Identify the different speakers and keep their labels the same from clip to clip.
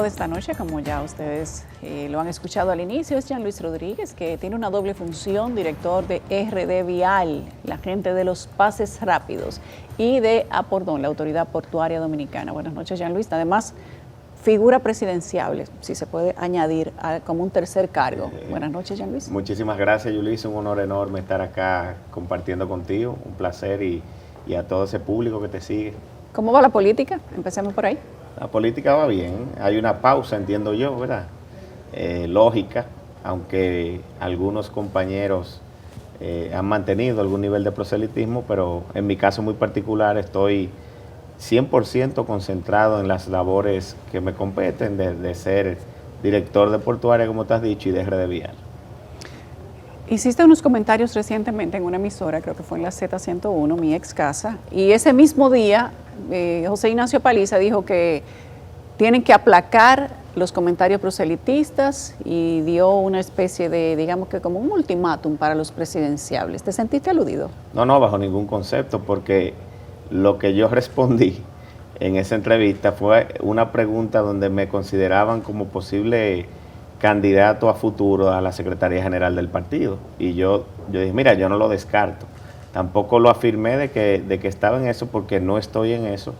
Speaker 1: De esta noche, como ya ustedes lo han escuchado al inicio, es Jean Luis Rodríguez, que tiene una doble función, director de RD Vial, la gente de los pases rápidos, y de Apordón, la Autoridad Portuaria Dominicana. Buenas noches, Jean Luis. Además, figura presidenciable, si se puede añadir como un tercer cargo. Buenas noches, Jean Luis.
Speaker 2: Muchísimas gracias, Yulisa. Un honor enorme estar acá compartiendo contigo. Un placer y a todo ese público que te sigue.
Speaker 1: ¿Cómo va la política? Empecemos por ahí.
Speaker 2: La política va bien, hay una pausa, entiendo yo, ¿verdad? Lógica, aunque algunos compañeros han mantenido algún nivel de proselitismo, pero en mi caso muy particular estoy 100% concentrado en las labores que me competen de ser director de portuaria, como te has dicho, y de RD Vial.
Speaker 1: Hiciste unos comentarios recientemente en una emisora, creo que fue en la Z101, mi ex casa, y ese mismo día José Ignacio Paliza dijo que tienen que aplacar los comentarios proselitistas y dio una especie de, digamos que como un ultimátum para los presidenciables. ¿Te sentiste aludido?
Speaker 2: No, bajo ningún concepto, porque lo que yo respondí en esa entrevista fue una pregunta donde me consideraban como posible candidato a futuro a la Secretaría General del partido. Y yo dije, mira, yo no lo descarto. Tampoco lo afirmé de que estaba en eso, porque no estoy en eso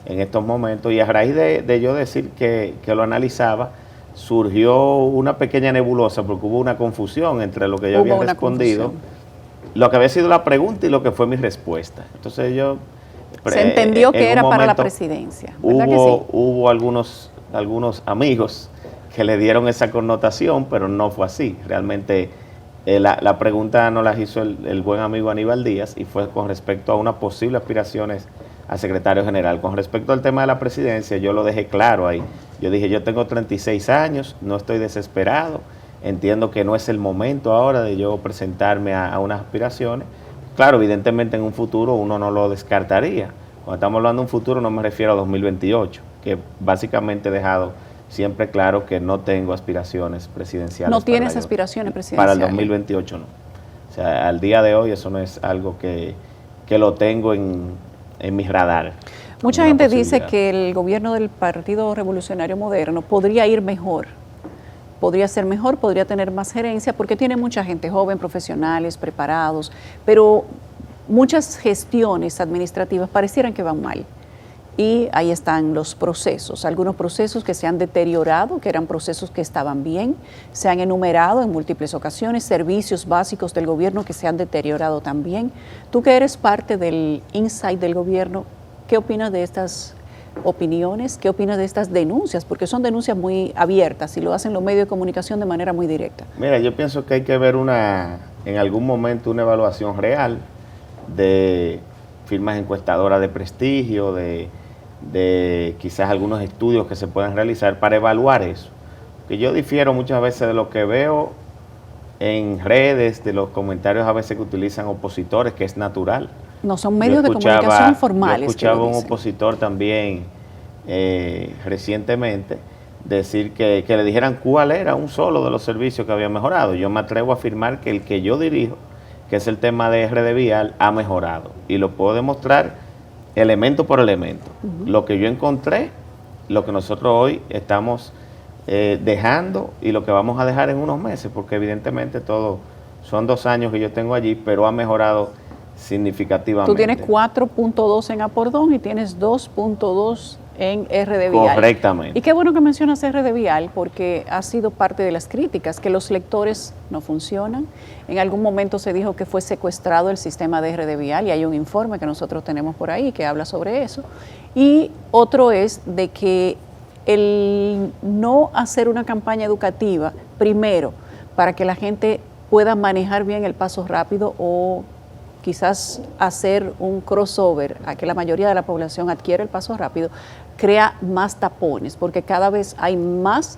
Speaker 2: en estos momentos. Y a raíz de yo decir que lo analizaba, surgió una pequeña nebulosa, porque hubo una confusión entre lo que yo había respondido, lo que había sido la pregunta y lo que fue mi respuesta. Entonces
Speaker 1: se entendió que era para la presidencia, ¿verdad que sí?
Speaker 2: Hubo algunos amigos que le dieron esa connotación, pero no fue así. Realmente la pregunta no la hizo el buen amigo Aníbal Díaz y fue con respecto a unas posibles aspiraciones a secretario general. Con respecto al tema de la presidencia, yo lo dejé claro ahí. Yo dije, yo tengo 36 años, no estoy desesperado, entiendo que no es el momento ahora de yo presentarme a unas aspiraciones. Claro, evidentemente en un futuro uno no lo descartaría. Cuando estamos hablando de un futuro no me refiero a 2028, que básicamente he dejado siempre claro que no tengo aspiraciones presidenciales.
Speaker 1: ¿No tienes aspiraciones presidenciales?
Speaker 2: Para el 2028 no. O sea, al día de hoy eso no es algo que lo tengo en mis radares.
Speaker 1: Mucha gente dice que el gobierno del Partido Revolucionario Moderno podría ir mejor, podría ser mejor, podría tener más gerencia, porque tiene mucha gente joven, profesionales, preparados, pero muchas gestiones administrativas parecieran que van mal. Y ahí están los procesos, algunos procesos que se han deteriorado, que eran procesos que estaban bien, se han enumerado en múltiples ocasiones, servicios básicos del gobierno que se han deteriorado también. Tú que eres parte del inside del gobierno, ¿qué opinas de estas opiniones? ¿Qué opinas de estas denuncias? Porque son denuncias muy abiertas y lo hacen los medios de comunicación de manera muy directa.
Speaker 2: Mira, yo pienso que hay que ver en algún momento una evaluación real de firmas encuestadoras de prestigio, de quizás algunos estudios que se puedan realizar para evaluar eso. Que yo difiero muchas veces de lo que veo en redes, de los comentarios a veces que utilizan opositores, que es natural.
Speaker 1: No son medios de comunicación formales.
Speaker 2: Yo escuchaba a un opositor también recientemente decir que le dijeran cuál era un solo de los servicios que había mejorado. Yo me atrevo a afirmar que el que yo dirijo, que es el tema de RD Vial, ha mejorado. Y lo puedo demostrar elemento por elemento. Lo que yo encontré, lo que nosotros hoy estamos dejando y lo que vamos a dejar en unos meses, porque evidentemente todo son 2 años que yo tengo allí, pero ha mejorado significativamente.
Speaker 1: Tú tienes 4.2 en Apordón y tienes 2.2 en RD Vial.
Speaker 2: Correctamente.
Speaker 1: Y qué bueno que mencionas RD Vial, porque ha sido parte de las críticas, que los lectores no funcionan. En algún momento se dijo que fue secuestrado el sistema de RD Vial y hay un informe que nosotros tenemos por ahí que habla sobre eso. Y otro es de que el no hacer una campaña educativa, primero, para que la gente pueda manejar bien el paso rápido o quizás hacer un crossover a que la mayoría de la población adquiera el paso rápido, crea más tapones, porque cada vez hay más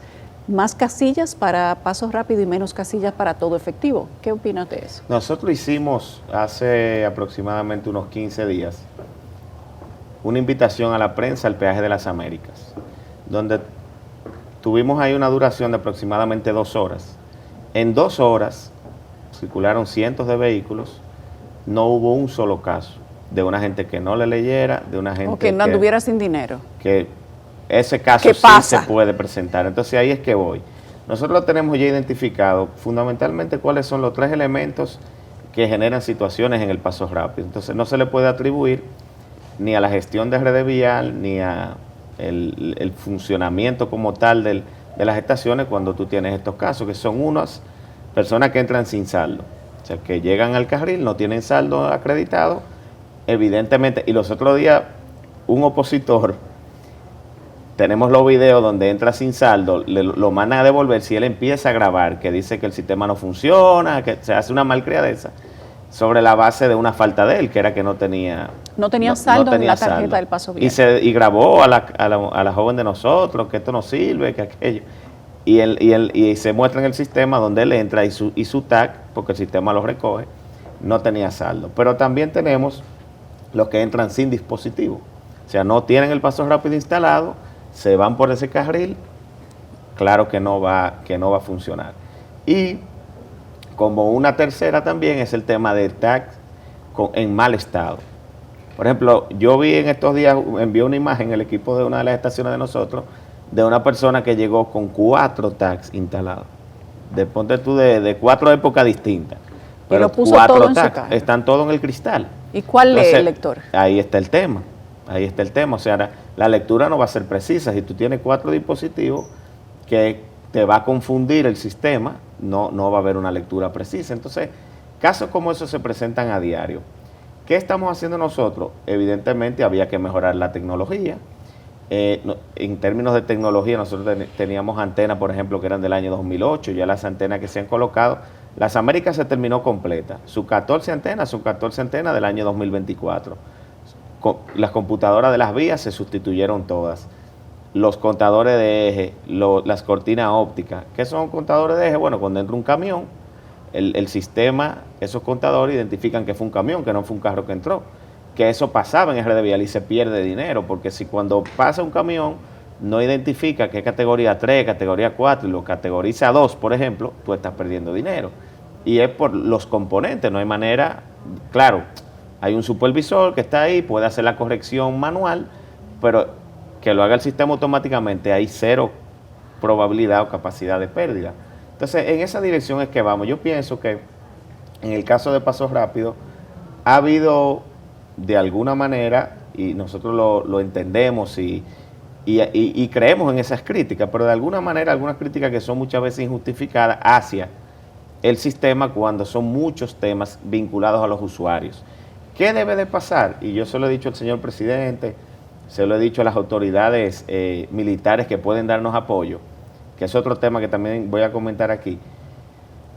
Speaker 1: casillas para paso rápido y menos casillas para todo efectivo. ¿Qué opinas de eso?
Speaker 2: Nosotros hicimos hace aproximadamente unos 15 días una invitación a la prensa al peaje de las Américas, donde tuvimos ahí una duración de aproximadamente 2 horas. En 2 horas circularon cientos de vehículos, no hubo un solo caso de una gente que no le leyera, de una gente
Speaker 1: o que no anduviera sin dinero.
Speaker 2: Que ese caso
Speaker 1: ¿Qué
Speaker 2: sí
Speaker 1: pasa?
Speaker 2: se puede presentar. Entonces ahí es que voy. Nosotros tenemos ya identificado fundamentalmente cuáles son los 3 elementos que generan situaciones en el paso rápido. Entonces no se le puede atribuir ni a la gestión de red vial, ni a el funcionamiento como tal de las estaciones cuando tú tienes estos casos, que son unas personas que entran sin saldo. O sea, que llegan al carril, no tienen saldo acreditado, evidentemente, y los otros días un opositor, tenemos los videos donde entra sin saldo, lo mandan a devolver si él empieza a grabar, que dice que el sistema no funciona, que se hace una malcriadeza, sobre la base de una falta de él, que era que no tenía
Speaker 1: saldo en la tarjeta
Speaker 2: saldo.
Speaker 1: del paso vial.
Speaker 2: Y grabó a la joven de nosotros, que esto no sirve, que aquello. Y se muestra en el sistema donde él entra y su tag, porque el sistema lo recoge, no tenía saldo. Pero también tenemos los que entran sin dispositivo. O sea, no tienen el paso rápido instalado, se van por ese carril, claro que no va a funcionar. Y como una tercera también es el tema de tag en mal estado. Por ejemplo, yo vi en estos días, envié una imagen el equipo de una de las estaciones de nosotros, de una persona que llegó con 4 tags instalados. Ponte tú de 4 épocas distintas. Pero
Speaker 1: lo puso
Speaker 2: 4
Speaker 1: todo en su
Speaker 2: tags,
Speaker 1: caja.
Speaker 2: están todos en el cristal.
Speaker 1: ¿Y cuál lee el lector?
Speaker 2: Ahí está el tema. O sea, la lectura no va a ser precisa. Si tú tienes 4 dispositivos que te va a confundir el sistema, no va a haber una lectura precisa. Entonces, casos como esos se presentan a diario. ¿Qué estamos haciendo nosotros? Evidentemente había que mejorar la tecnología. En términos de tecnología, nosotros teníamos antenas, por ejemplo, que eran del año 2008. Ya las antenas que se han colocado, las Américas se terminó completa. Sus 14 antenas del año 2024. Las computadoras de las vías se sustituyeron todas. Los contadores de eje, las cortinas ópticas. ¿Qué son contadores de eje? Bueno, cuando entra un camión, el sistema, esos contadores identifican que fue un camión, que no fue un carro que entró. Que eso pasaba en red vial y se pierde dinero, porque si cuando pasa un camión no identifica que es categoría 3, categoría 4 y lo categoriza a 2, por ejemplo, tú estás perdiendo dinero. Y es por los componentes, no hay manera, claro, hay un supervisor que está ahí, puede hacer la corrección manual, pero que lo haga el sistema automáticamente, hay 0 probabilidad o capacidad de pérdida. Entonces, en esa dirección es que vamos. Yo pienso que en el caso de Paso Rápido ha habido de alguna manera, y nosotros lo entendemos y creemos en esas críticas, pero de alguna manera algunas críticas que son muchas veces injustificadas hacia el sistema cuando son muchos temas vinculados a los usuarios. ¿Qué debe de pasar? Y yo se lo he dicho al señor presidente, se lo he dicho a las autoridades militares que pueden darnos apoyo, que es otro tema que también voy a comentar aquí,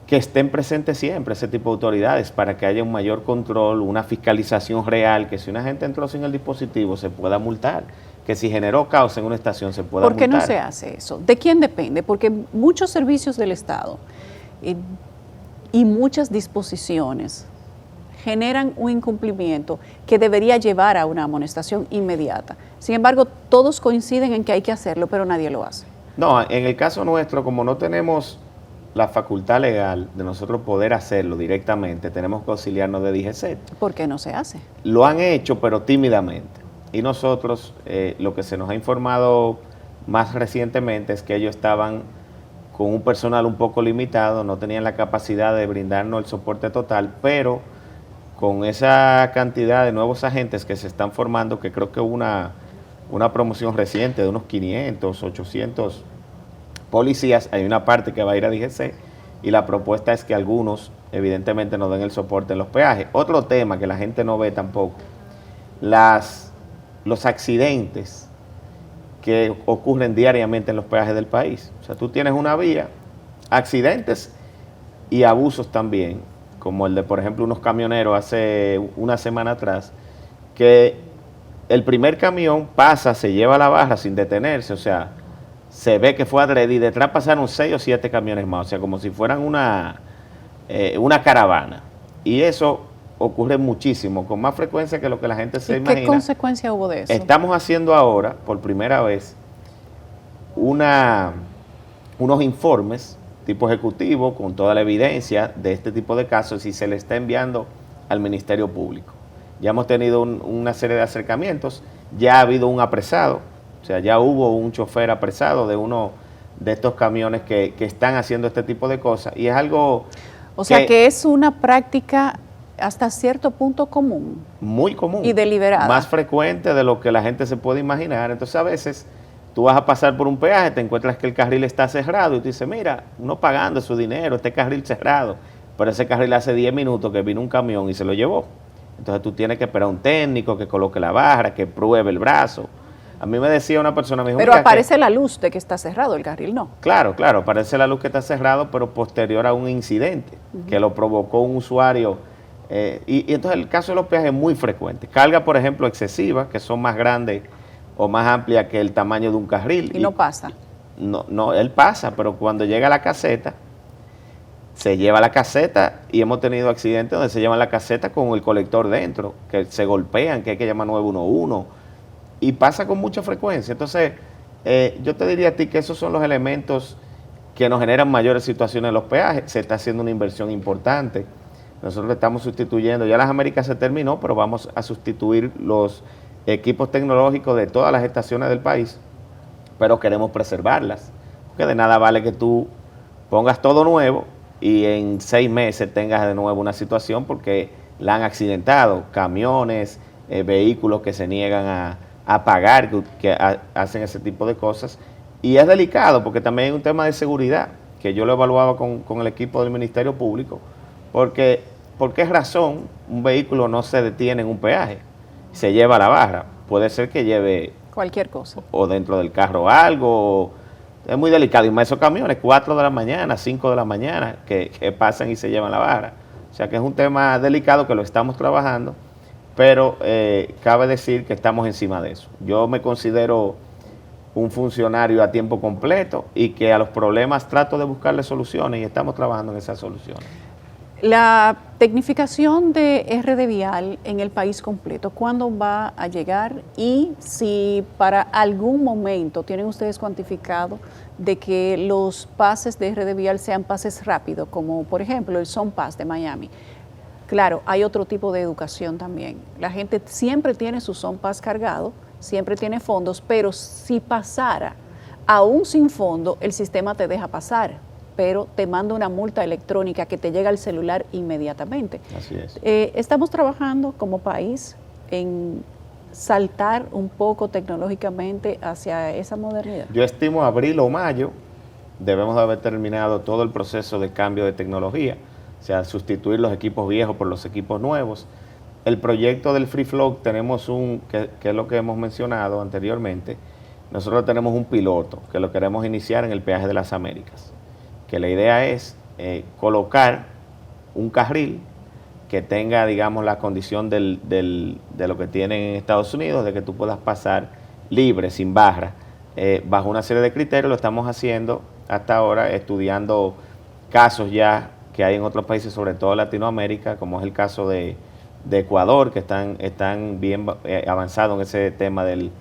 Speaker 2: que estén presentes siempre ese tipo de autoridades para que haya un mayor control, una fiscalización real, que si una gente entró sin el dispositivo se pueda multar, que si generó caos en una estación se pueda multar.
Speaker 1: ¿Por qué no se hace eso? ¿De quién depende? Porque muchos servicios del Estado y muchas disposiciones generan un incumplimiento que debería llevar a una amonestación inmediata. Sin embargo, todos coinciden en que hay que hacerlo, pero nadie lo hace.
Speaker 2: No, en el caso nuestro, como no tenemos la facultad legal de nosotros poder hacerlo directamente, tenemos que auxiliarnos de DGCET.
Speaker 1: ¿Por qué no se hace?
Speaker 2: Lo han hecho, pero tímidamente. Y nosotros, lo que se nos ha informado más recientemente es que ellos estaban con un personal un poco limitado, no tenían la capacidad de brindarnos el soporte total, pero con esa cantidad de nuevos agentes que se están formando, que creo que hubo una promoción reciente de unos 500, 800 policías, hay una parte que va a ir a DGC y la propuesta es que algunos evidentemente nos den el soporte en los peajes. Otro tema que la gente no ve tampoco, los accidentes que ocurren diariamente en los peajes del país. O sea, tú tienes una vía, accidentes y abusos también, como el de, por ejemplo, unos camioneros hace una semana atrás, que el primer camión pasa, se lleva la barra sin detenerse, o sea, se ve que fue adrede y detrás pasaron 6 o 7 camiones más, o sea, como si fueran una caravana. Y eso ocurre muchísimo, con más frecuencia que lo que la gente se imagina.
Speaker 1: ¿Qué consecuencia hubo de eso?
Speaker 2: Estamos haciendo ahora, por primera vez, unos informes tipo ejecutivo con toda la evidencia de este tipo de casos y se le está enviando al Ministerio Público. Ya hemos tenido una serie de acercamientos, ya ha habido un apresado O sea, ya hubo un chofer apresado de uno de estos camiones que están haciendo este tipo de cosas. Y es algo...
Speaker 1: O sea que es una práctica hasta cierto punto común.
Speaker 2: Muy común.
Speaker 1: Y deliberada.
Speaker 2: Más frecuente de lo que la gente se puede imaginar. Entonces a veces tú vas a pasar por un peaje, te encuentras que el carril está cerrado y tú dices, mira, uno pagando su dinero, este carril cerrado. Pero ese carril hace 10 minutos que vino un camión y se lo llevó. Entonces tú tienes que esperar a un técnico que coloque la barra, que pruebe el brazo. A mí me decía una persona, me dijo,
Speaker 1: pero aparece la luz de que está cerrado el carril, ¿no?
Speaker 2: Claro, aparece la luz que está cerrado, pero posterior a un incidente que lo provocó un usuario. Y entonces el caso de los peajes es muy frecuente. Carga, por ejemplo, excesiva, que son más grandes o más amplias que el tamaño de un carril.
Speaker 1: Y no pasa.
Speaker 2: No, él pasa, pero cuando llega a la caseta, se lleva la caseta y hemos tenido accidentes donde se llevan la caseta con el colector dentro, que se golpean, que hay que llamar 911, y pasa con mucha frecuencia. Entonces, yo te diría a ti que esos son los elementos que nos generan mayores situaciones en los peajes. Se está haciendo una inversión importante. Nosotros estamos sustituyendo, ya las Américas se terminó, pero vamos a sustituir los equipos tecnológicos de todas las estaciones del país, pero queremos preservarlas, porque de nada vale que tú pongas todo nuevo y en 6 meses tengas de nuevo una situación porque la han accidentado, camiones, vehículos que se niegan a pagar, que hacen ese tipo de cosas. Y es delicado porque también hay un tema de seguridad, que yo lo evaluaba con el equipo del Ministerio Público, porque ¿por qué razón un vehículo no se detiene en un peaje? Se lleva a la barra. Puede ser que lleve
Speaker 1: cualquier cosa.
Speaker 2: O dentro del carro algo. Es muy delicado. Y más esos camiones, 4 de la mañana, 5 de la mañana, que pasan y se llevan la barra. O sea que es un tema delicado que lo estamos trabajando, pero cabe decir que estamos encima de eso. Yo me considero un funcionario a tiempo completo y que a los problemas trato de buscarle soluciones y estamos trabajando en esas soluciones.
Speaker 1: La tecnificación de RD Vial en el país completo, ¿cuándo va a llegar? Y si para algún momento tienen ustedes cuantificado de que los pases de RD Vial sean pases rápidos, como por ejemplo el SunPass de Miami. Claro, hay otro tipo de educación también. La gente siempre tiene su SunPass cargado, siempre tiene fondos, pero si pasara aún sin fondo, el sistema te deja pasar, pero te manda una multa electrónica que te llega al celular inmediatamente.
Speaker 2: Así es.
Speaker 1: Estamos trabajando como país en saltar un poco tecnológicamente hacia esa modernidad.
Speaker 2: Yo estimo abril o mayo debemos de haber terminado todo el proceso de cambio de tecnología, o sea, sustituir los equipos viejos por los equipos nuevos. El proyecto del Free Flow tenemos que es lo que hemos mencionado anteriormente, nosotros tenemos un piloto que lo queremos iniciar en el peaje de las Américas, que la idea es colocar un carril que tenga, digamos, la condición de lo que tienen en Estados Unidos, de que tú puedas pasar libre, sin barra, bajo una serie de criterios. Lo estamos haciendo hasta ahora, estudiando casos ya que hay en otros países, sobre todo en Latinoamérica, como es el caso de Ecuador, que están bien avanzados en ese tema del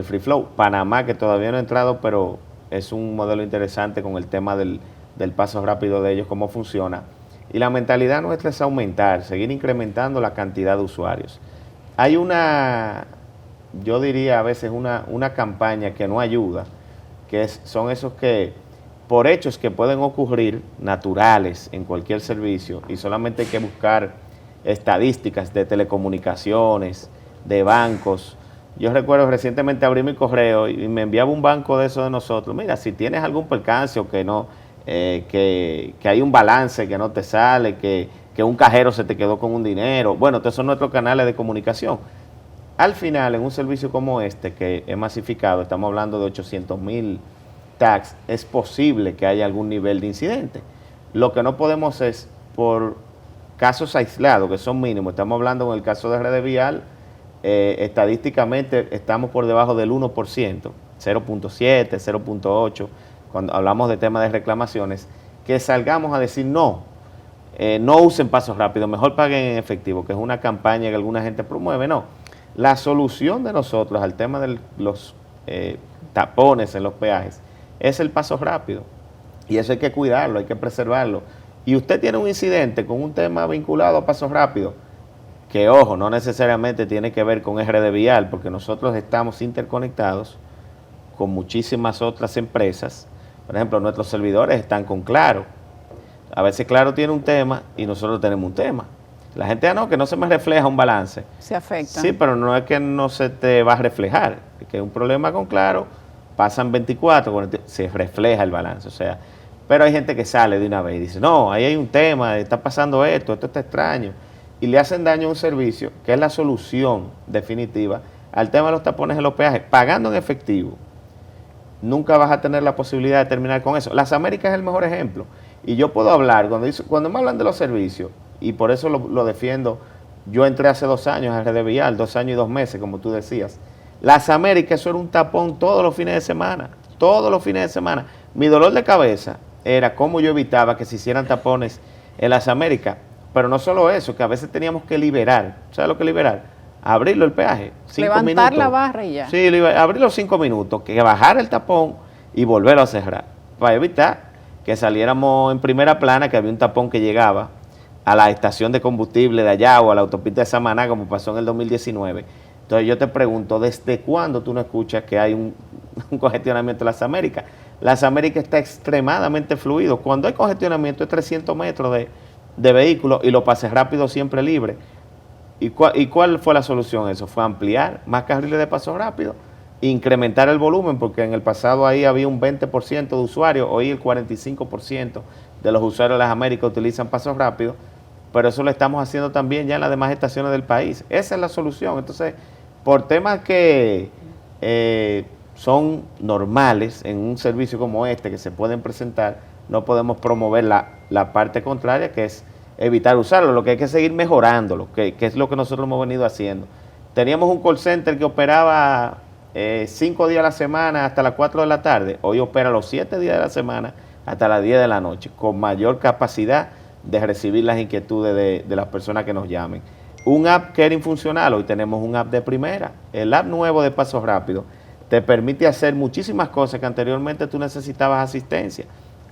Speaker 2: Free Flow. Panamá, que todavía no ha entrado, pero es un modelo interesante con el tema del paso rápido de ellos, cómo funciona. Y la mentalidad nuestra es aumentar, seguir incrementando la cantidad de usuarios. Hay yo diría a veces una campaña que no ayuda, que son esos que, por hechos que pueden ocurrir naturales en cualquier servicio, y solamente hay que buscar estadísticas de telecomunicaciones, de bancos. Yo recuerdo recientemente abrí mi correo y me enviaba un banco de esos de nosotros. Mira, si tienes algún percance o que no, que hay un balance que no te sale, que un cajero se te quedó con un dinero. Bueno, estos son nuestros canales de comunicación. Al final, en un servicio como este, que es masificado, estamos hablando de 800,000 tags, es posible que haya algún nivel de incidente. Lo que no podemos es, por casos aislados, que son mínimos, estamos hablando en el caso de RD Vial, estadísticamente estamos por debajo del 1%, 0.7, 0.8, cuando hablamos de temas de reclamaciones, que salgamos a decir no usen pasos rápidos, mejor paguen en efectivo, que es una campaña que alguna gente promueve. No, la solución de nosotros al tema de los tapones en los peajes es el paso rápido, y eso hay que cuidarlo, hay que preservarlo. Y usted tiene un incidente con un tema vinculado a pasos rápidos, que ojo, no necesariamente tiene que ver con RD Vial, porque nosotros estamos interconectados con muchísimas otras empresas. Por ejemplo, nuestros servidores están con Claro. A veces Claro tiene un tema y nosotros tenemos un tema. La gente, no, que no se me refleja un balance.
Speaker 1: Se afecta.
Speaker 2: Sí, pero no es que no se te va a reflejar. Es que un problema con Claro, pasan 24, 40, se refleja el balance. O sea, pero hay gente que sale de una vez y dice, no, ahí hay un tema, está pasando esto está extraño. Y le hacen daño a un servicio que es la solución definitiva al tema de los tapones en los peajes, pagando en efectivo. Nunca vas a tener la posibilidad de terminar con eso. Las Américas es el mejor ejemplo. Y yo puedo hablar, cuando me hablan de los servicios, y por eso lo defiendo, yo entré hace 2 años a RD Vial, 2 años y 2 meses, como tú decías. Las Américas, eso era un tapón todos los fines de semana, todos los fines de semana. Mi dolor de cabeza era cómo yo evitaba que se hicieran tapones en las Américas. Pero no solo eso, que a veces teníamos que liberar. ¿Sabes lo que liberar? Abrirlo el peaje. 5
Speaker 1: Levantar
Speaker 2: minutos.
Speaker 1: la barra y ya.
Speaker 2: Sí, abrirlo 5 minutos, que bajar el tapón y volverlo a cerrar. Para evitar que saliéramos en primera plana, que había un tapón que llegaba a la estación de combustible de allá o a la autopista de Samaná, como pasó en el 2019. Entonces yo te pregunto, ¿desde cuándo tú no escuchas que hay un congestionamiento en las Américas? Las Américas está extremadamente fluido. Cuando hay congestionamiento es 300 metros de vehículos y los pases rápidos siempre libre. ¿Y cuál fue la solución a eso? Fue ampliar más carriles de paso rápido, incrementar el volumen, porque en el pasado ahí había un 20% de usuarios, hoy el 45% de los usuarios de las Américas utilizan pasos rápidos, pero eso lo estamos haciendo también ya en las demás estaciones del país. Esa es la solución. Entonces, por temas que son normales en un servicio como este, que se pueden presentar, no podemos promover la parte contraria, que es evitar usarlo. Lo que hay que seguir mejorándolo, que es lo que nosotros hemos venido haciendo. Teníamos un call center que operaba 5 días a la semana hasta las 4 de la tarde. Hoy opera los 7 días de la semana hasta las 10 de la noche, con mayor capacidad de recibir las inquietudes de las personas que nos llamen. Un app que era infuncional, hoy tenemos un app de primera. El app nuevo de Pasos Rápidos te permite hacer muchísimas cosas que anteriormente tú necesitabas asistencia.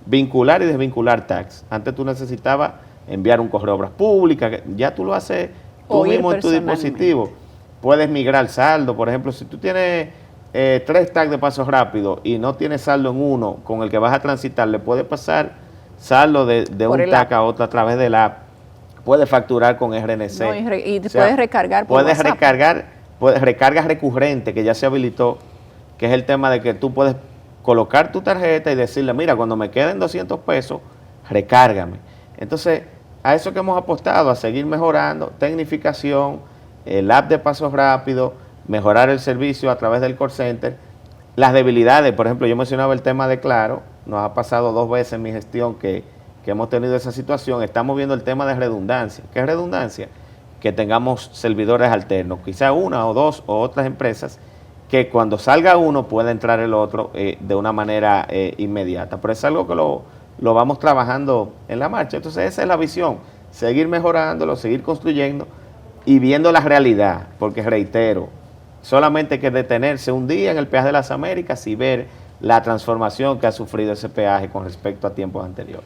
Speaker 2: Vincular y desvincular tags. Antes tú necesitabas enviar un correo a obras públicas, ya tú lo haces tú mismo en tu dispositivo. Puedes migrar saldo, por ejemplo, si tú tienes 3 tags de Pasos Rápidos y no tienes saldo en uno con el que vas a transitar, le puedes pasar saldo de un tag a otro a través del app. Puedes facturar con RNC.
Speaker 1: No, y puedes recargar por
Speaker 2: puedes
Speaker 1: WhatsApp.
Speaker 2: Recargas recurrente, que ya se habilitó, que es el tema de que tú puedes colocar tu tarjeta y decirle, mira, cuando me queden 200 pesos, recárgame. Entonces, a eso que hemos apostado, a seguir mejorando, tecnificación, el app de Pasos Rápidos, mejorar el servicio a través del call center. Las debilidades, por ejemplo, yo mencionaba el tema de Claro, nos ha pasado 2 veces en mi gestión que hemos tenido esa situación. Estamos viendo el tema de redundancia. ¿Qué es redundancia? Que tengamos servidores alternos, quizá 1 o 2 o otras empresas, que cuando salga uno pueda entrar el otro de una manera inmediata. Pero es algo que lo vamos trabajando en la marcha. Entonces esa es la visión, seguir mejorándolo, seguir construyendo y viendo la realidad, porque reitero, solamente hay que detenerse un día en el peaje de las Américas y ver la transformación que ha sufrido ese peaje con respecto a tiempos anteriores.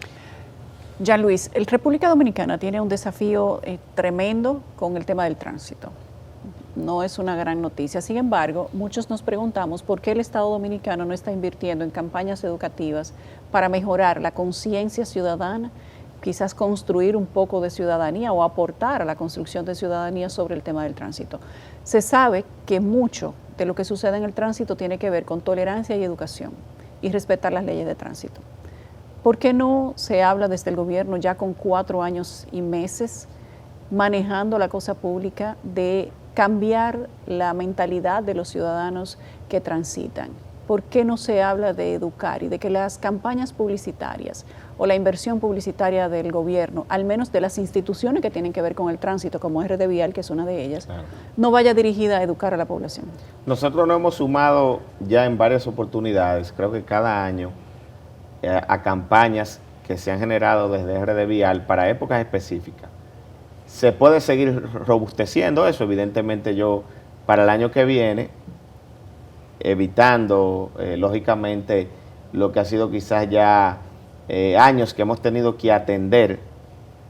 Speaker 1: Jean Luis, el República Dominicana tiene un desafío tremendo con el tema del tránsito. No es una gran noticia. Sin embargo, muchos nos preguntamos por qué el Estado dominicano no está invirtiendo en campañas educativas para mejorar la conciencia ciudadana, quizás construir un poco de ciudadanía o aportar a la construcción de ciudadanía sobre el tema del tránsito. Se sabe que mucho de lo que sucede en el tránsito tiene que ver con tolerancia y educación y respetar las leyes de tránsito. ¿Por qué no se habla desde el gobierno ya con 4 años y meses manejando la cosa pública de cambiar la mentalidad de los ciudadanos que transitan? ¿Por qué no se habla de educar y de que las campañas publicitarias o la inversión publicitaria del gobierno, al menos de las instituciones que tienen que ver con el tránsito, como RD Vial, que es una de ellas, claro, no vaya dirigida a educar a la población? Nosotros nos hemos sumado ya en varias oportunidades, creo que cada año, a campañas que se han generado desde RD Vial para épocas específicas. Se puede seguir robusteciendo eso, evidentemente yo para el año que viene, evitando lógicamente lo que ha sido quizás ya años que hemos tenido que atender,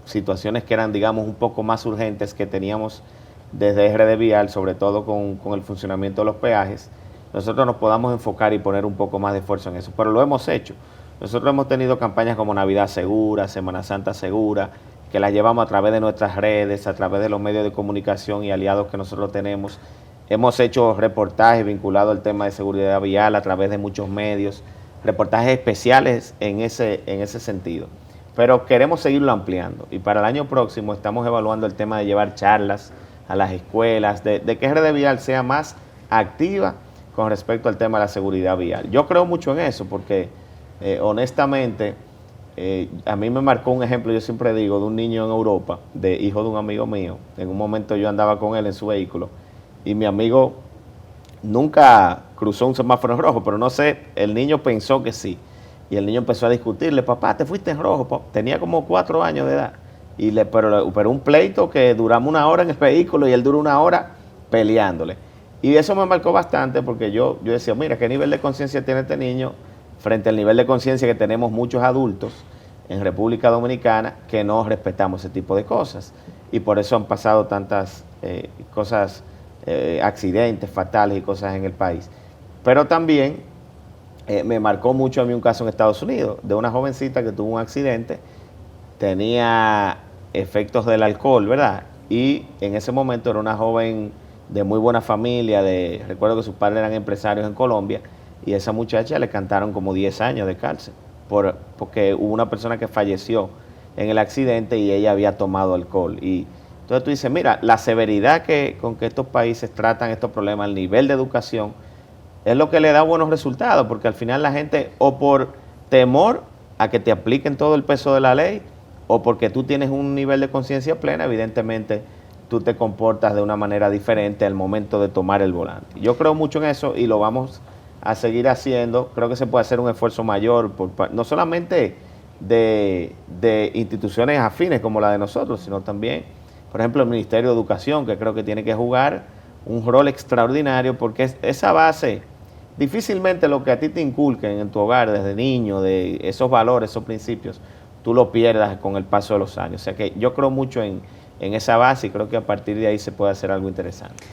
Speaker 1: situaciones que eran digamos un poco más urgentes que teníamos desde RD Vial, sobre todo con el funcionamiento de los peajes,
Speaker 2: nosotros nos podamos enfocar y poner un poco más de esfuerzo en eso. Pero lo hemos hecho. Nosotros hemos tenido campañas como Navidad Segura, Semana Santa Segura, que las llevamos a través de nuestras redes, a través de los medios de comunicación y aliados que nosotros tenemos. Hemos hecho reportajes vinculados al tema de seguridad vial a través de muchos medios, reportajes especiales en ese sentido. Pero queremos seguirlo ampliando y para el año próximo estamos evaluando el tema de llevar charlas a las escuelas, de que RD Vial sea más activa con respecto al tema de la seguridad vial. Yo creo mucho en eso porque honestamente a mí me marcó un ejemplo, yo siempre digo, de un niño en Europa, de hijo de un amigo mío. En un momento yo andaba con él en su vehículo y mi amigo nunca cruzó un semáforo en rojo, pero no sé, el niño pensó que sí. Y el niño empezó a discutirle, papá, te fuiste en rojo. Papá. Tenía como 4 años de edad. Pero un pleito que duramos 1 hora en el vehículo y él duró 1 hora peleándole. Y eso me marcó bastante porque yo decía, mira, ¿qué nivel de conciencia tiene este niño frente al nivel de conciencia que tenemos muchos adultos en República Dominicana que no respetamos ese tipo de cosas? Y por eso han pasado tantas cosas, accidentes fatales y cosas en el país. Pero también me marcó mucho a mí un caso en Estados Unidos de una jovencita que tuvo un accidente, tenía efectos del alcohol, ¿verdad? Y en ese momento era una joven de muy buena familia, recuerdo que sus padres eran empresarios en Colombia, y a esa muchacha le cantaron como 10 años de cárcel, porque hubo una persona que falleció en el accidente y ella había tomado alcohol. Y entonces tú dices, mira, la severidad con que estos países tratan estos problemas, el nivel de educación, es lo que le da buenos resultados, porque al final la gente, o por temor a que te apliquen todo el peso de la ley, o porque tú tienes un nivel de conciencia plena, evidentemente tú te comportas de una manera diferente al momento de tomar el volante. Yo creo mucho en eso y lo vamos a seguir haciendo. Creo que se puede hacer un esfuerzo mayor, no solamente de instituciones afines como la de nosotros, sino también, por ejemplo, el Ministerio de Educación, que creo que tiene que jugar un rol extraordinario, porque esa base, difícilmente lo que a ti te inculquen en tu hogar desde niño, de esos valores, esos principios, tú lo pierdas con el paso de los años. O sea que yo creo mucho en esa base y creo que a partir de ahí se puede hacer algo interesante.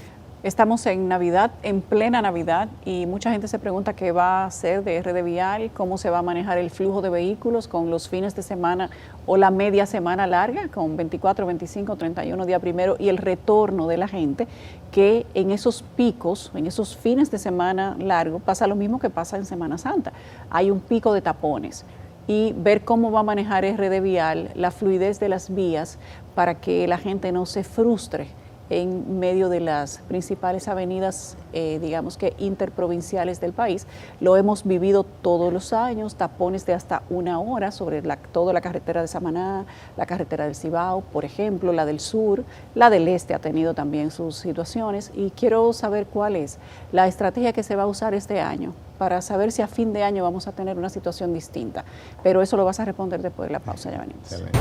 Speaker 1: Estamos en Navidad, en plena Navidad, y mucha gente se pregunta qué va a hacer de RD Vial, cómo se va a manejar el flujo de vehículos con los fines de semana o la media semana larga, con 24, 25, 31 día primero, y el retorno de la gente, que en esos picos, en esos fines de semana largo, pasa lo mismo que pasa en Semana Santa. Hay un pico de tapones. Y ver cómo va a manejar RD Vial la fluidez de las vías para que la gente no se frustre en medio de las principales avenidas, digamos que interprovinciales del país. Lo hemos vivido todos los años, tapones de hasta 1 hora sobre toda la carretera de Samaná, la carretera del Cibao, por ejemplo, la del sur, la del este ha tenido también sus situaciones, y quiero saber cuál es la estrategia que se va a usar este año para saber si a fin de año vamos a tener una situación distinta. Pero eso lo vas a responder después de la pausa, ya venimos. Excelente.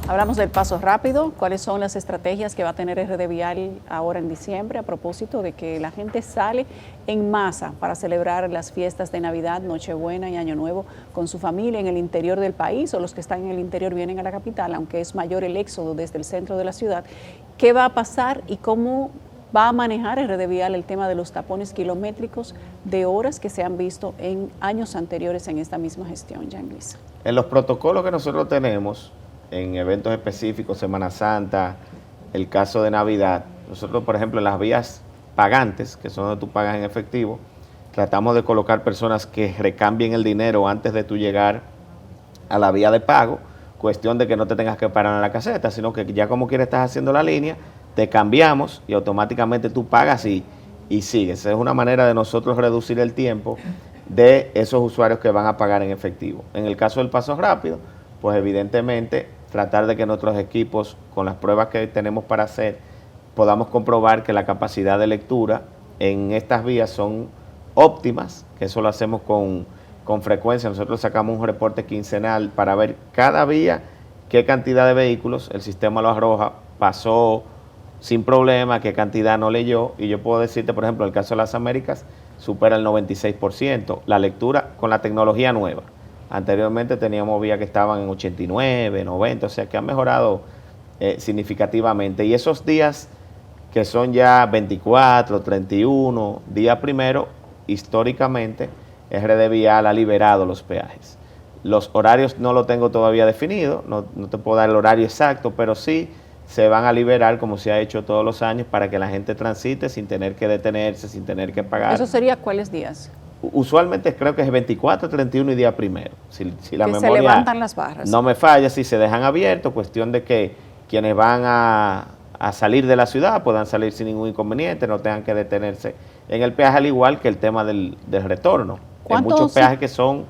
Speaker 1: Hablamos del paso rápido, cuáles son las estrategias que va a tener RD Vial ahora en diciembre a propósito de que la gente sale en masa para celebrar las fiestas de Navidad, Nochebuena y Año Nuevo con su familia en el interior del país, o los que están en el interior vienen a la capital, aunque es mayor el éxodo desde el centro de la ciudad. ¿Qué va a pasar y cómo va a manejar RD Vial el tema de los tapones kilométricos de horas que se han visto en años anteriores en esta misma gestión, Jean Luis?
Speaker 2: En los protocolos que nosotros tenemos, en eventos específicos, Semana Santa, el caso de Navidad, nosotros, por ejemplo, en las vías pagantes, que son donde tú pagas en efectivo, tratamos de colocar personas que recambien el dinero antes de tú llegar a la vía de pago, cuestión de que no te tengas que parar en la caseta, sino que ya como quieres estás haciendo la línea, te cambiamos y automáticamente tú pagas y sigues. Es una manera de nosotros reducir el tiempo de esos usuarios que van a pagar en efectivo. En el caso del paso rápido, pues evidentemente tratar de que nuestros equipos, con las pruebas que tenemos para hacer, podamos comprobar que la capacidad de lectura en estas vías son óptimas, que eso lo hacemos con frecuencia. Nosotros sacamos un reporte quincenal para ver cada vía qué cantidad de vehículos, el sistema lo arroja, pasó sin problema, qué cantidad no leyó, y yo puedo decirte, por ejemplo, el caso de las Américas supera el 96%, la lectura con la tecnología nueva. Anteriormente teníamos vías que estaban en 89, 90, o sea que han mejorado significativamente. Y esos días que son ya 24, 31, día primero, históricamente RD Vial ha liberado los peajes. Los horarios no lo tengo todavía definido, no te puedo dar el horario exacto, pero sí se van a liberar como se ha hecho todos los años para que la gente transite sin tener que detenerse, sin tener que pagar.
Speaker 1: ¿Eso sería cuáles días?
Speaker 2: Usualmente creo que es 24, 31 y día primero. Si la
Speaker 1: que
Speaker 2: memoria
Speaker 1: se levantan las barras.
Speaker 2: No me falla, si se dejan abiertos, cuestión de que quienes van a salir de la ciudad puedan salir sin ningún inconveniente, no tengan que detenerse en el peaje, al igual que el tema del retorno. Hay muchos peajes que son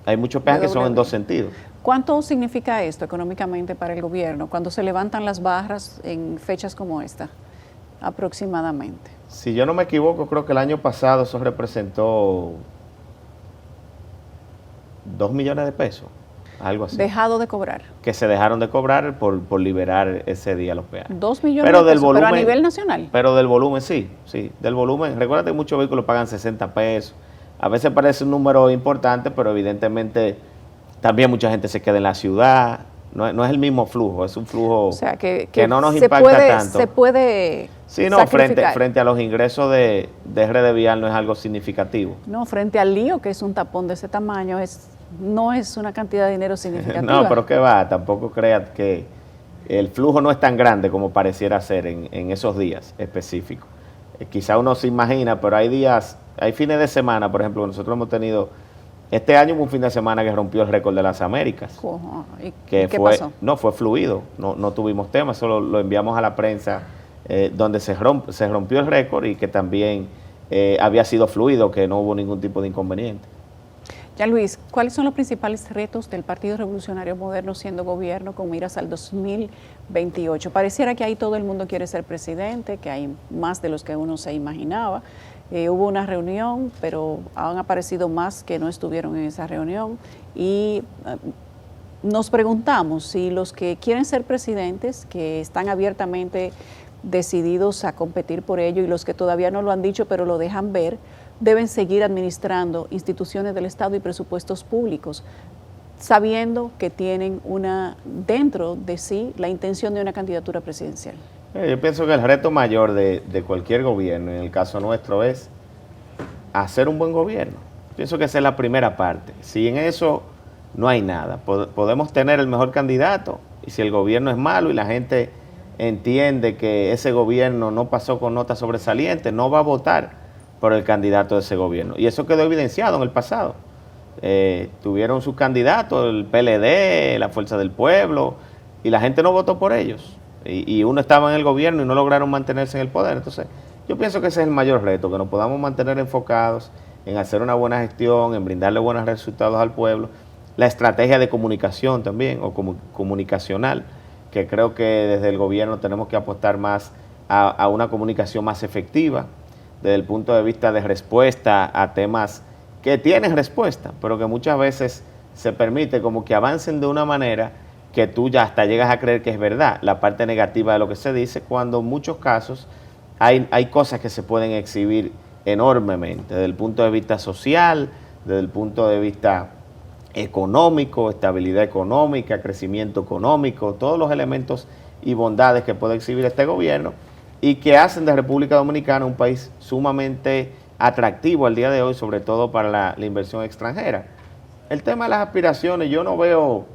Speaker 2: en dos sentidos.
Speaker 1: ¿Cuánto significa esto económicamente para el gobierno cuando se levantan las barras en fechas como esta, aproximadamente?
Speaker 2: Si yo no me equivoco, creo que el año pasado eso representó 2 millones de pesos, algo así.
Speaker 1: Dejado de cobrar.
Speaker 2: Que se dejaron de cobrar por liberar ese día los peajes.
Speaker 1: 2 millones de pesos, pero a nivel nacional.
Speaker 2: Pero del volumen, sí, del volumen. Recuerda que muchos vehículos pagan 60 pesos. A veces parece un número importante, pero evidentemente también mucha gente se queda en la ciudad. No es el mismo flujo, es un flujo que no nos impacta tanto.
Speaker 1: Se puede
Speaker 2: sí, no, frente a los ingresos de RD Vial no es algo significativo.
Speaker 1: No, frente al lío, que es un tapón de ese tamaño, no es una cantidad de dinero significativa.
Speaker 2: No, pero ¿qué va? Tampoco creas que el flujo no es tan grande como pareciera ser en esos días específicos. Quizá uno se imagina, pero hay fines de semana, por ejemplo, nosotros hemos tenido, este año hubo un fin de semana que rompió el récord de las Américas.
Speaker 1: ¿Y qué pasó?
Speaker 2: No, fue fluido, no tuvimos temas, solo lo enviamos a la prensa donde se rompió el récord y que también había sido fluido, que no hubo ningún tipo de inconveniente.
Speaker 1: Ya Luis, ¿cuáles son los principales retos del Partido Revolucionario Moderno siendo gobierno con miras al 2028? Pareciera que ahí todo el mundo quiere ser presidente, que hay más de los que uno se imaginaba. Hubo una reunión, pero han aparecido más que no estuvieron en esa reunión y nos preguntamos si los que quieren ser presidentes, que están abiertamente decididos a competir por ello y los que todavía no lo han dicho pero lo dejan ver, deben seguir administrando instituciones del Estado y presupuestos públicos, sabiendo que tienen dentro de sí la intención de una candidatura presidencial.
Speaker 2: Yo pienso que el reto mayor de cualquier gobierno, en el caso nuestro, es hacer un buen gobierno. Pienso que esa es la primera parte. Si en eso no hay nada, podemos tener el mejor candidato, y si el gobierno es malo y la gente entiende que ese gobierno no pasó con notas sobresalientes, no va a votar por el candidato de ese gobierno. Y eso quedó evidenciado en el pasado. Tuvieron sus candidatos, el PLD, la Fuerza del Pueblo, y la gente no votó por ellos. Y uno estaba en el gobierno y no lograron mantenerse en el poder. Entonces, yo pienso que ese es el mayor reto, que nos podamos mantener enfocados en hacer una buena gestión, en brindarle buenos resultados al pueblo. La estrategia de comunicación también, o comunicacional, que creo que desde el gobierno tenemos que apostar más a una comunicación más efectiva, desde el punto de vista de respuesta a temas que tienen respuesta, pero que muchas veces se permite como que avancen de una manera que tú ya hasta llegas a creer que es verdad, la parte negativa de lo que se dice, cuando en muchos casos hay cosas que se pueden exhibir enormemente, desde el punto de vista social, desde el punto de vista económico, estabilidad económica, crecimiento económico, todos los elementos y bondades que puede exhibir este gobierno, y que hacen de República Dominicana un país sumamente atractivo al día de hoy, sobre todo para la inversión extranjera. El tema de las aspiraciones, yo no veo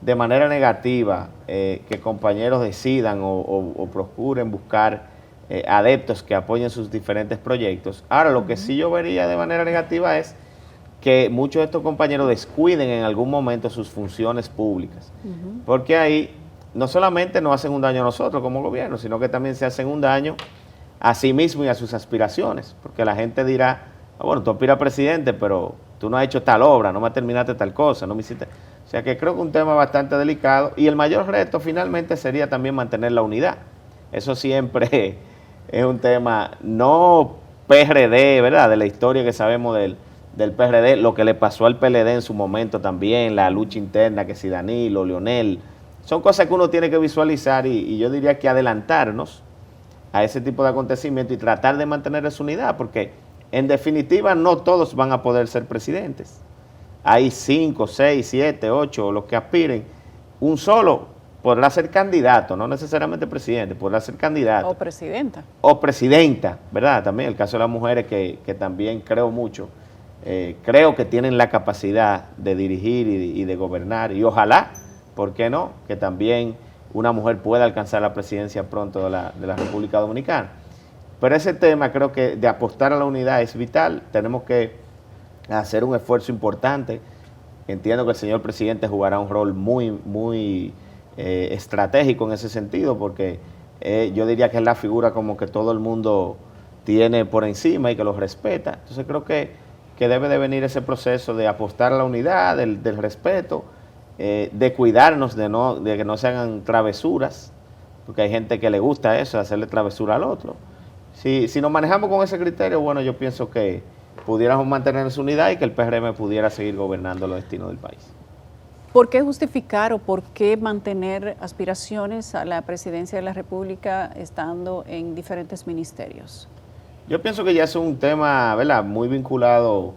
Speaker 2: de manera negativa que compañeros decidan o procuren buscar adeptos que apoyen sus diferentes proyectos. Ahora, lo que sí yo vería de manera negativa es que muchos de estos compañeros descuiden en algún momento sus funciones públicas, porque ahí no solamente nos hacen un daño a nosotros como gobierno, sino que también se hacen un daño a sí mismo y a sus aspiraciones, porque la gente dirá, bueno, tú aspiras a presidente, pero tú no has hecho tal obra, no me terminaste tal cosa, no me hiciste... O sea que creo que es un tema bastante delicado, y el mayor reto finalmente sería también mantener la unidad. Eso siempre es un tema, no PRD, ¿verdad?, de la historia que sabemos del PRD, lo que le pasó al PLD en su momento también, la lucha interna, que si Danilo, Leonel... Son cosas que uno tiene que visualizar y yo diría que adelantarnos a ese tipo de acontecimientos y tratar de mantener esa unidad, porque en definitiva no todos van a poder ser presidentes. Hay 5, 6, 7, 8, los que aspiren. Un solo podrá ser candidato, no necesariamente presidente, podrá ser candidato.
Speaker 1: O presidenta.
Speaker 2: O presidenta, ¿verdad? También el caso de las mujeres que también creo mucho, creo que tienen la capacidad de dirigir y de gobernar, y ojalá, ¿por qué no?, que también una mujer pueda alcanzar la presidencia pronto de la República Dominicana. Pero ese tema creo que de apostar a la unidad es vital, tenemos que hacer un esfuerzo importante. Entiendo que el señor presidente jugará un rol muy estratégico en ese sentido, porque yo diría que es la figura como que todo el mundo tiene por encima y que los respeta. Entonces creo que debe de venir ese proceso de apostar a la unidad, del respeto, de cuidarnos de que no se hagan travesuras, porque hay gente que le gusta eso, hacerle travesura al otro. Si nos manejamos con ese criterio, bueno, yo pienso que pudiéramos mantener esa unidad y que el PRM pudiera seguir gobernando los destinos del país.
Speaker 1: ¿Por qué justificar o por qué mantener aspiraciones a la presidencia de la República estando en diferentes ministerios?
Speaker 2: Yo pienso que ya es un tema, ¿verdad?, muy vinculado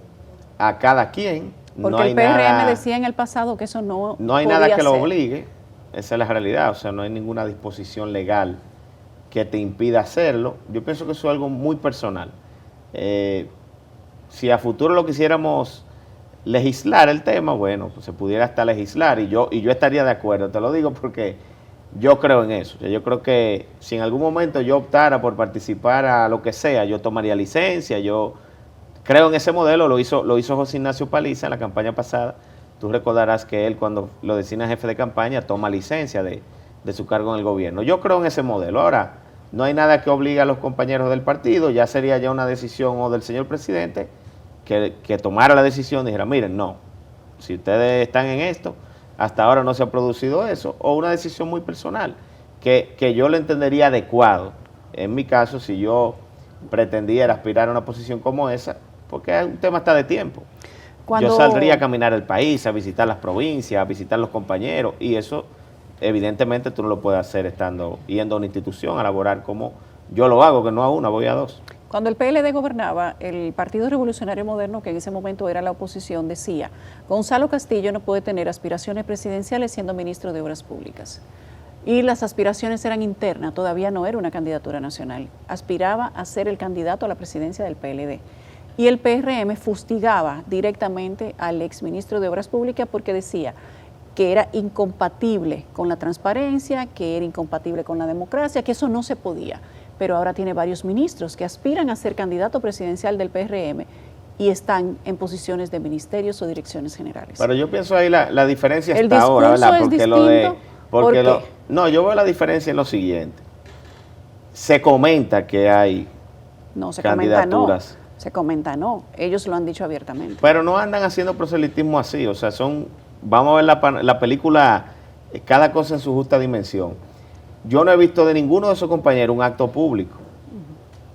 Speaker 2: a cada quien.
Speaker 1: Porque no el PRM decía en el pasado que eso no
Speaker 2: hay nada que lo obligue, esa es la realidad, o sea, no hay ninguna disposición legal que te impida hacerlo. Yo pienso que eso es algo muy personal. Si a futuro lo quisiéramos legislar el tema, bueno, pues se pudiera hasta legislar y yo estaría de acuerdo, te lo digo porque yo creo en eso. Yo creo que si en algún momento yo optara por participar a lo que sea, yo tomaría licencia, yo creo en ese modelo, lo hizo José Ignacio Paliza en la campaña pasada. Tú recordarás que él, cuando lo designa jefe de campaña, toma licencia de su cargo en el gobierno. Yo creo en ese modelo. Ahora, no hay nada que obligue a los compañeros del partido, ya sería ya una decisión o del señor presidente que tomara la decisión y dijera, miren, no, si ustedes están en esto, hasta ahora no se ha producido eso, o una decisión muy personal, que yo le entendería adecuado. En mi caso, si yo pretendiera aspirar a una posición como esa, porque es un tema hasta de tiempo. Yo saldría a caminar el país, a visitar las provincias, a visitar los compañeros, y eso evidentemente tú no lo puedes hacer yendo a una institución a laborar como yo lo hago, que no a una, voy a dos.
Speaker 1: Cuando el PLD gobernaba, el Partido Revolucionario Moderno, que en ese momento era la oposición, decía, Gonzalo Castillo no puede tener aspiraciones presidenciales siendo ministro de Obras Públicas. Y las aspiraciones eran internas, todavía no era una candidatura nacional. Aspiraba a ser el candidato a la presidencia del PLD. Y el PRM fustigaba directamente al exministro de Obras Públicas porque decía que era incompatible con la transparencia, que era incompatible con la democracia, que eso no se podía. Pero ahora tiene varios ministros que aspiran a ser candidato presidencial del PRM y están en posiciones de ministerios o direcciones generales.
Speaker 2: Pero yo pienso ahí la diferencia está ahora, ¿verdad? Porque no, yo veo la diferencia en lo siguiente. Se comenta que hay candidaturas.
Speaker 1: Se comenta no, ellos lo han dicho abiertamente.
Speaker 2: Pero no andan haciendo proselitismo así, o sea, vamos a ver la película, cada cosa en su justa dimensión. Yo no he visto de ninguno de esos compañeros un acto público.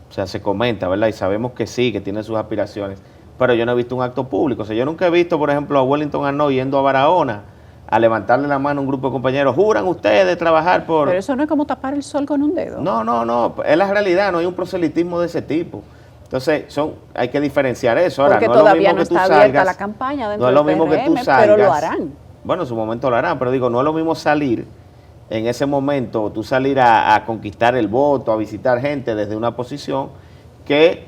Speaker 2: O sea, se comenta, ¿verdad? Y sabemos que sí, que tiene sus aspiraciones, pero yo no he visto un acto público. O sea, yo nunca he visto, por ejemplo, a Wellington Arnaud yendo a Barahona a levantarle la mano a un grupo de compañeros. ¿Juran ustedes trabajar por...?
Speaker 1: Pero eso no es como tapar el sol con un dedo.
Speaker 2: No, es la realidad, no hay un proselitismo de ese tipo. Entonces, hay que diferenciar eso. Ahora,
Speaker 1: porque
Speaker 2: no
Speaker 1: todavía
Speaker 2: es lo mismo
Speaker 1: no está abierta la campaña dentro del PRM, pero lo harán.
Speaker 2: Bueno, en su momento lo harán, pero digo, no es lo mismo salir en ese momento, tú salir a conquistar el voto, a visitar gente desde una posición, que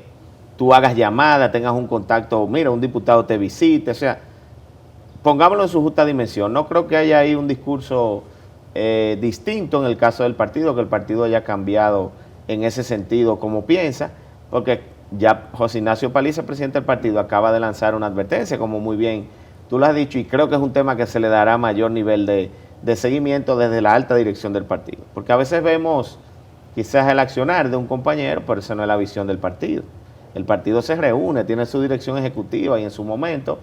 Speaker 2: tú hagas llamada, tengas un contacto, mira, un diputado te visite, o sea, pongámoslo en su justa dimensión. No creo que haya ahí un discurso distinto en el caso del partido, que el partido haya cambiado en ese sentido como piensa, porque ya José Ignacio Paliza, presidente del partido, acaba de lanzar una advertencia, como muy bien tú lo has dicho, y creo que es un tema que se le dará mayor nivel de seguimiento desde la alta dirección del partido. Porque a veces vemos quizás el accionar de un compañero, pero esa no es la visión del partido. El partido se reúne, tiene su dirección ejecutiva y en su momento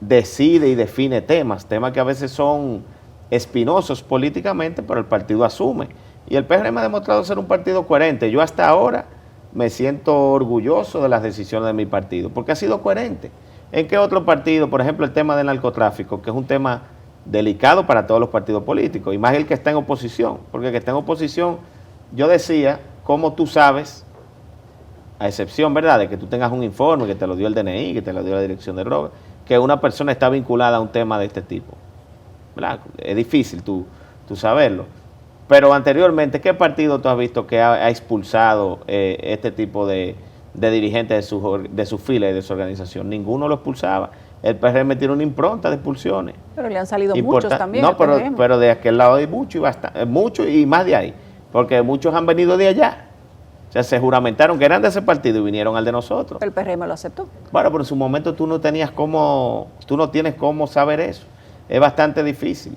Speaker 2: decide y define temas que a veces son espinosos políticamente, pero el partido asume. Y el PRM ha demostrado ser un partido coherente. Yo hasta ahora me siento orgulloso de las decisiones de mi partido, porque ha sido coherente. ¿En qué otro partido? Por ejemplo, el tema del narcotráfico, que es un tema delicado para todos los partidos políticos, y más el que está en oposición, porque el que está en oposición, yo decía, ¿cómo tú sabes, a excepción, ¿verdad?, de que tú tengas un informe que te lo dio el DNI, que te lo dio la Dirección de Drogas, que una persona está vinculada a un tema de este tipo? ¿Verdad? Es difícil tú tú saberlo. Pero anteriormente, ¿qué partido tú has visto que ha expulsado este tipo de dirigentes de sus filas y de su organización? Ninguno lo expulsaba. El PRM tiene una impronta de expulsiones.
Speaker 1: Pero le han salido muchos también.
Speaker 2: No, pero de aquel lado hay mucho y bastante, mucho y más de ahí, porque muchos han venido de allá. O sea, se juramentaron que eran de ese partido y vinieron al de nosotros.
Speaker 1: El PRM lo aceptó.
Speaker 2: Bueno, pero en su momento tú no tienes cómo saber eso. Es bastante difícil.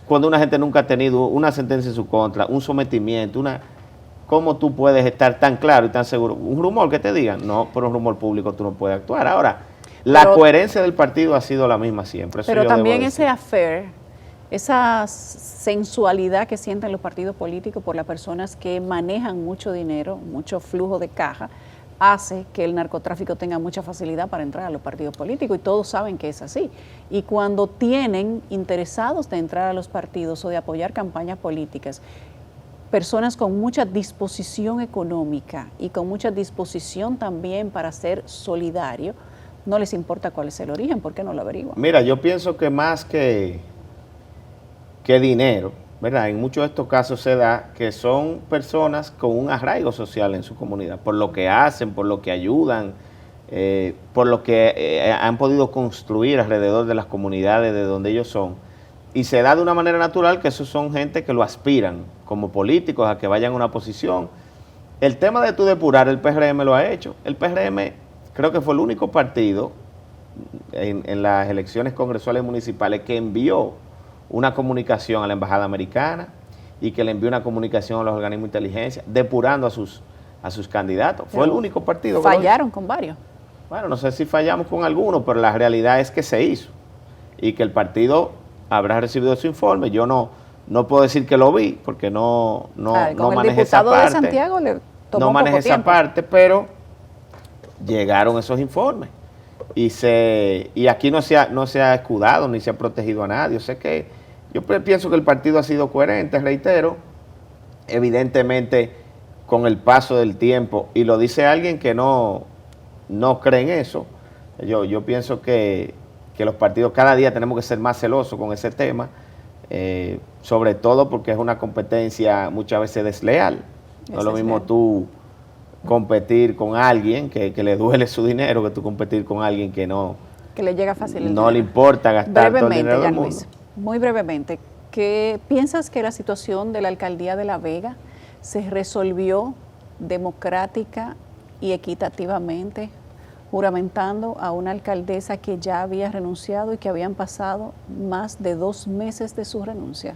Speaker 2: Cuando una gente nunca ha tenido una sentencia en su contra, un sometimiento, ¿cómo tú puedes estar tan claro y tan seguro? Un rumor que te digan, no, por un rumor público tú no puedes actuar. Ahora, la coherencia del partido ha sido la misma siempre. Eso
Speaker 1: pero también ese affair, esa sensualidad que sienten los partidos políticos por las personas que manejan mucho dinero, mucho flujo de caja, hace que el narcotráfico tenga mucha facilidad para entrar a los partidos políticos y todos saben que es así. Y cuando tienen interesados de entrar a los partidos o de apoyar campañas políticas, personas con mucha disposición económica y con mucha disposición también para ser solidario, no les importa cuál es el origen, ¿por qué no lo averiguan?
Speaker 2: Mira, yo pienso que más que dinero, ¿verdad? En muchos de estos casos se da que son personas con un arraigo social en su comunidad, por lo que hacen, por lo que ayudan, por lo que han podido construir alrededor de las comunidades de donde ellos son. Y se da de una manera natural que esos son gente que lo aspiran como políticos a que vayan a una posición. El tema de tu depurar, el PRM lo ha hecho. El PRM creo que fue el único partido en las elecciones congresuales y municipales que envió una comunicación a la Embajada Americana y que le envió una comunicación a los organismos de inteligencia depurando a sus candidatos. Fue el único partido.
Speaker 1: Fallaron con varios.
Speaker 2: Bueno, no sé si fallamos con algunos, pero la realidad es que se hizo y que el partido habrá recibido su informe. Yo no puedo decir que lo vi porque no manejé esa parte.
Speaker 1: De Santiago le tomó
Speaker 2: no manejé esa parte, pero llegaron esos informes. Y aquí no se ha escudado ni se ha protegido a nadie. Yo pienso que el partido ha sido coherente, reitero, evidentemente con el paso del tiempo, y lo dice alguien que no cree en eso. Yo pienso que los partidos cada día tenemos que ser más celosos con ese tema, sobre todo porque es una competencia muchas veces desleal. No es lo mismo tú competir con alguien que le duele su dinero que tú competir con alguien que
Speaker 1: le llega fácil
Speaker 2: no le importa gastar todo el dinero del mundo.
Speaker 1: Luis, muy brevemente, ¿qué piensas que la situación de la alcaldía de La Vega se resolvió democrática y equitativamente, juramentando a una alcaldesa que ya había renunciado y que habían pasado más de 2 meses de su renuncia?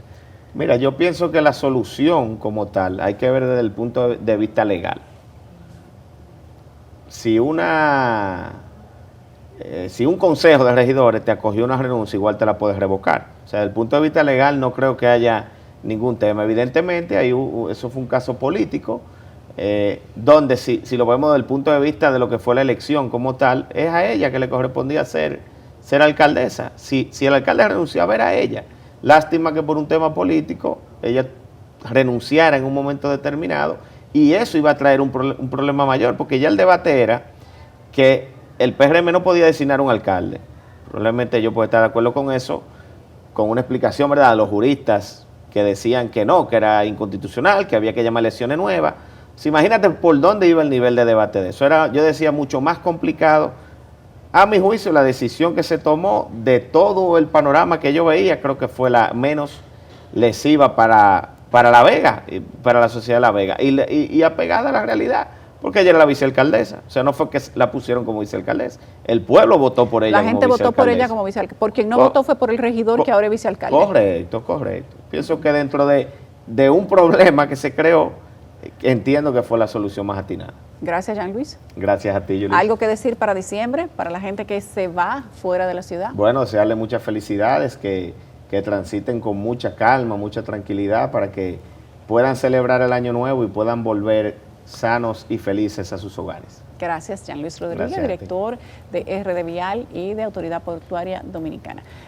Speaker 2: Mira, yo pienso que la solución como tal hay que ver desde el punto de vista legal. Si un consejo de regidores te acogió una renuncia, igual te la puedes revocar. O sea, desde el punto de vista legal no creo que haya ningún tema. Evidentemente, eso fue un caso político, donde si lo vemos desde el punto de vista de lo que fue la elección como tal, es a ella que le correspondía ser alcaldesa. Si el alcalde renunciaba, era a ella. Lástima que por un tema político ella renunciara en un momento determinado, y eso iba a traer un problema mayor, porque ya el debate era que el PRM no podía designar un alcalde. Probablemente yo puedo estar de acuerdo con eso, con una explicación, ¿verdad?, de los juristas que decían que no, que era inconstitucional, que había que llamar elecciones nuevas. Imagínate por dónde iba el nivel de debate de eso. Era, yo decía, mucho más complicado. A mi juicio, la decisión que se tomó de todo el panorama que yo veía, creo que fue la menos lesiva para La Vega, para la sociedad de La Vega, y apegada a la realidad, porque ella era la vicealcaldesa. O sea, no fue que la pusieron como vicealcaldesa. El pueblo votó por ella.
Speaker 1: La gente votó por ella como vicealcaldesa. Por quien no votó fue por el regidor que ahora es vicealcalde.
Speaker 2: Correcto. Pienso que dentro de un problema que se creó, entiendo que fue la solución más atinada.
Speaker 1: Gracias, Jean Luis.
Speaker 2: Gracias a ti, Yulisa.
Speaker 1: ¿Algo que decir para diciembre, para la gente que se va fuera de la ciudad?
Speaker 2: Bueno, desearle muchas felicidades, que transiten con mucha calma, mucha tranquilidad, para que puedan celebrar el año nuevo y puedan volver sanos y felices a sus hogares.
Speaker 1: Gracias, Jean Luis Rodríguez, director de RD Vial y de Autoridad Portuaria Dominicana.